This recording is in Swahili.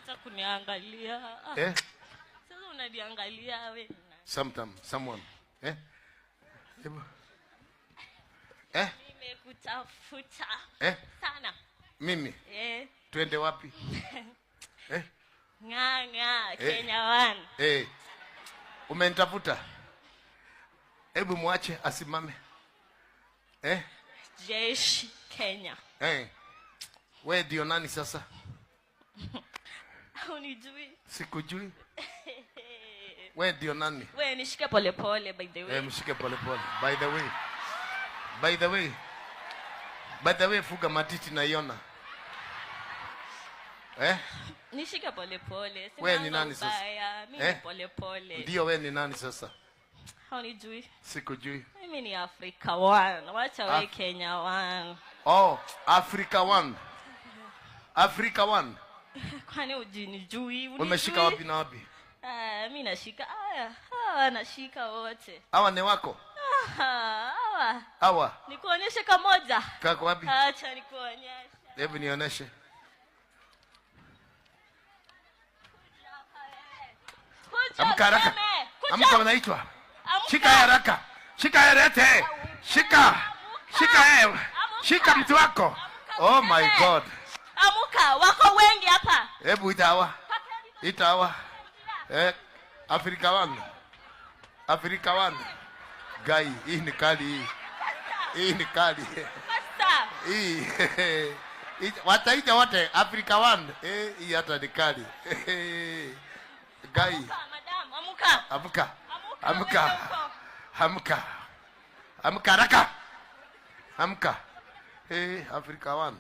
Acha kuniangalia. Eh? Sasa unaniangalia wewe. Someone. Eh? Nimekutafuta. Sana. Mimi? Twende wapi? Nganga, Kenya One. Umenitafuta? Hebu muache asimame. Jeshi Kenya. Wewe ndio nani sasa? Unijui? Sikujui. Wewe ndio nani? Wewe nishike polepole by the way. Mshike polepole. By the way, fuga matiti na iona. Nishike polepole. Wewe ni nani sasa? Mimi polepole. Ndio wewe ni nani sasa? Unijui? Sikujui. Mimi ni Africa One. Wacha wewe Kenya One. Oh, Africa One. Africa One. Kwani ujinijui? Umeshika wapi na wapi? Mimi nashika nashika wote. Hawa ni wako? Hawa. Nikuonyeshe kamoja. Kako wapi? Acha nikuonyeshe. Hebu nionyeshe. Amka haraka. Amka unaitwa. Shika haraka. Shika haraka. Shika mtu wako. Oh my God. Amuka, wako wengi hapa. Hebu itawa. Africa One. Africa One. Gai, hii ni kali. Hii ni kali. Hii. Wataita wote Africa One. Hii hata ni kali. Gai. Madam, amuka. Amka haraka. Amka. Africa One.